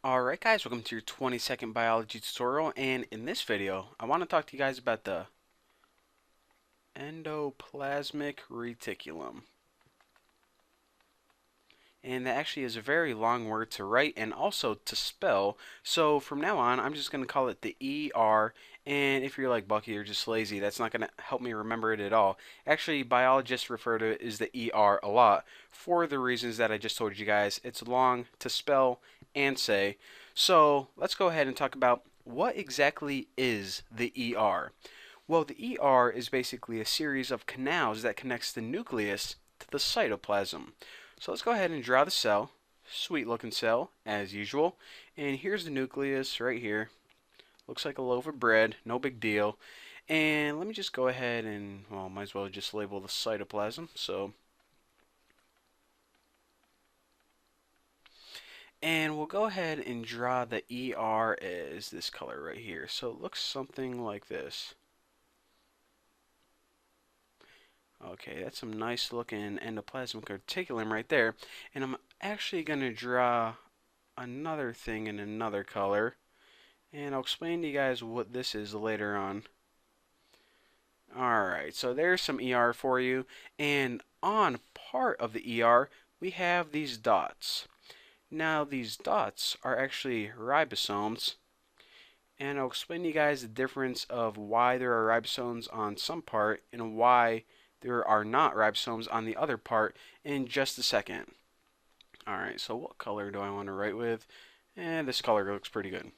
Alright guys, welcome to your 20-second biology tutorial, and in this video I want to talk to you guys about the endoplasmic reticulum. And that actually is a very long word to write and also to spell, so from now on I'm just going to call it the ER, and if you're like Bucky or just lazy, that's not going to help me remember it at all. Actually, biologists refer to it as the ER a lot for the reasons that I just told you guys. It's long to spell and say. So let's go ahead and talk about what exactly is the ER. Well, the ER is basically a series of canals that connects the nucleus to the cytoplasm. So let's go ahead and draw the cell. Sweet looking cell, as usual. And here's the nucleus right here. Looks like a loaf of bread, no big deal. And let me just go ahead and, well, might as well just label the cytoplasm. And we'll go ahead and draw the ER as this color right here. So it looks something like this. Okay, that's some nice looking endoplasmic reticulum right there. And I'm actually going to draw another thing in another color. And I'll explain to you guys what this is later on. Alright, so there's some ER for you. And on part of the ER, we have these dots. Now, these dots are actually ribosomes. And I'll explain to you guys the difference of why there are ribosomes on some part and why there are not ribosomes on the other part in just a second. Alright, so what color do I want to write with? And this color looks pretty good.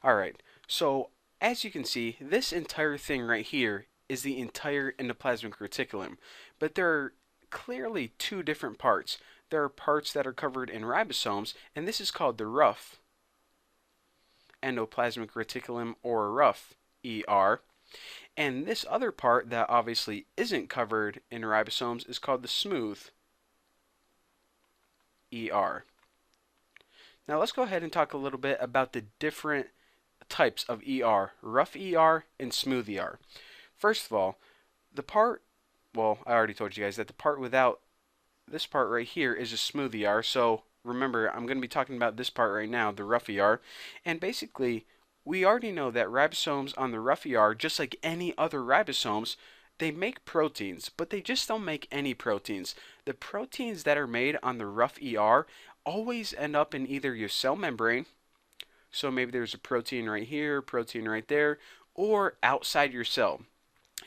Alright, so as you can see, this entire thing right here is the entire endoplasmic reticulum. But there are clearly two different parts. There are parts that are covered in ribosomes, and this is called the rough endoplasmic reticulum, or rough ER. And this other part that obviously isn't covered in ribosomes is called the smooth ER. Now let's go ahead and talk a little bit about the different types of ER, rough ER and smooth ER. First of all, the part, well, I already told you guys that the part without this part right here is a smooth ER, so remember, I'm going to be talking about this part right now, the rough ER, and basically, we already know that ribosomes on the rough ER, just like any other ribosomes, they make proteins, but they just don't make any proteins. The proteins that are made on the rough ER always end up in either your cell membrane, so maybe there's a protein right here, protein right there, or outside your cell.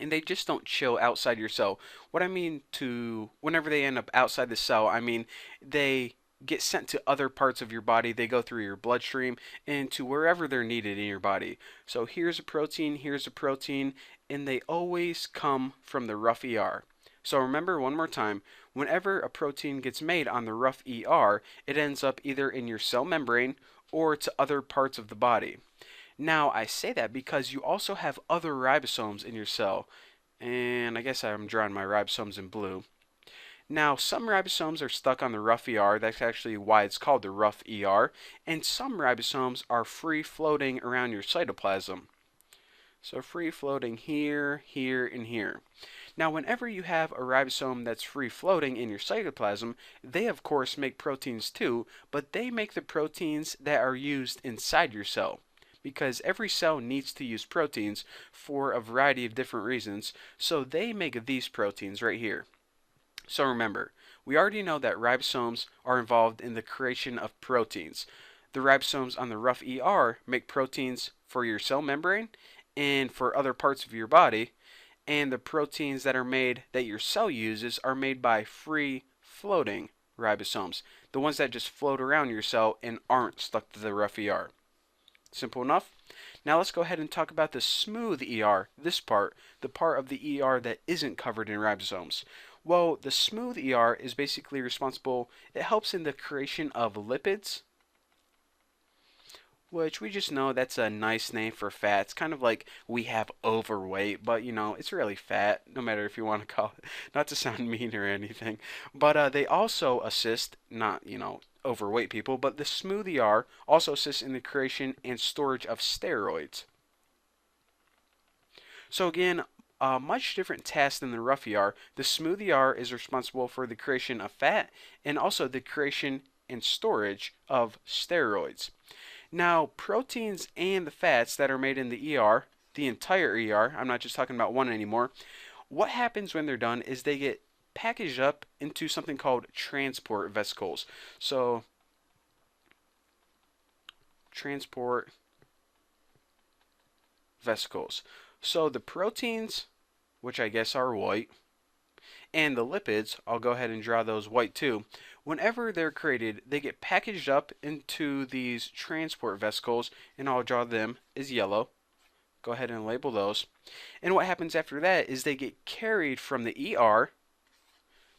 And they just don't chill outside your cell. What I mean to, whenever they end up outside the cell, I mean they get sent to other parts of your body. They go through your bloodstream and to wherever they're needed in your body. So here's a protein, and they always come from the rough ER. So remember one more time, whenever a protein gets made on the rough ER, it ends up either in your cell membrane or to other parts of the body. Now, I say that because you also have other ribosomes in your cell. And I guess I'm drawing my ribosomes in blue. Now, some ribosomes are stuck on the rough ER. That's actually why it's called the rough ER. And some ribosomes are free floating around your cytoplasm. So free floating here, here, and here. Now, whenever you have a ribosome that's free floating in your cytoplasm, they of course make proteins too, but they make the proteins that are used inside your cell, because every cell needs to use proteins for a variety of different reasons, so they make these proteins right here. So remember, we already know that ribosomes are involved in the creation of proteins. The ribosomes on the rough ER make proteins for your cell membrane and for other parts of your body, and the proteins that are made that your cell uses are made by free floating ribosomes, the ones that just float around your cell and aren't stuck to the rough ER. Simple enough? Now let's go ahead and talk about the smooth ER, this part, the part of the ER that isn't covered in ribosomes. Well, the smooth ER is basically responsible, it helps in the creation of lipids, which we just know that's a nice name for fat. It's kind of like we have overweight, but you know, it's really fat, no matter if you want to call it, not to sound mean or anything. But they also assist, not, you know, overweight people, but the smooth ER also assists in the creation and storage of steroids. So again, a much different task than the rough ER. The smooth ER is responsible for the creation of fat and also the creation and storage of steroids. Now, proteins and the fats that are made in the ER, the entire ER, I'm not just talking about one anymore, what happens when they're done is they get packaged up into something called transport vesicles. So, transport vesicles. So the proteins, which I guess are white, and the lipids, I'll go ahead and draw those white too. Whenever they're created, they get packaged up into these transport vesicles, and I'll draw them as yellow. Go ahead and label those. And what happens after that is they get carried from the ER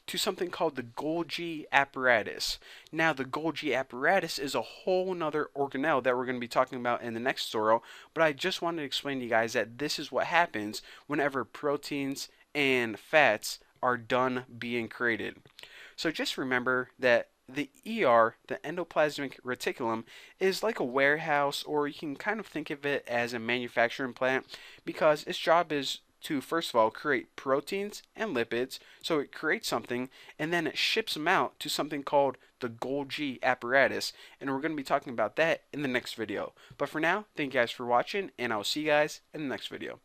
to something called the Golgi apparatus. Now, the Golgi apparatus is a whole nother organelle that we're going to be talking about in the next tutorial, but I just wanted to explain to you guys that this is what happens whenever proteins and fats are done being created. So just remember that the ER, the endoplasmic reticulum, is like a warehouse, or you can kind of think of it as a manufacturing plant, because its job is to, first of all, create proteins and lipids. So it creates something and then it ships them out to something called the Golgi apparatus. And we're going to be talking about that in the next video. But for now, thank you guys for watching, and I'll see you guys in the next video.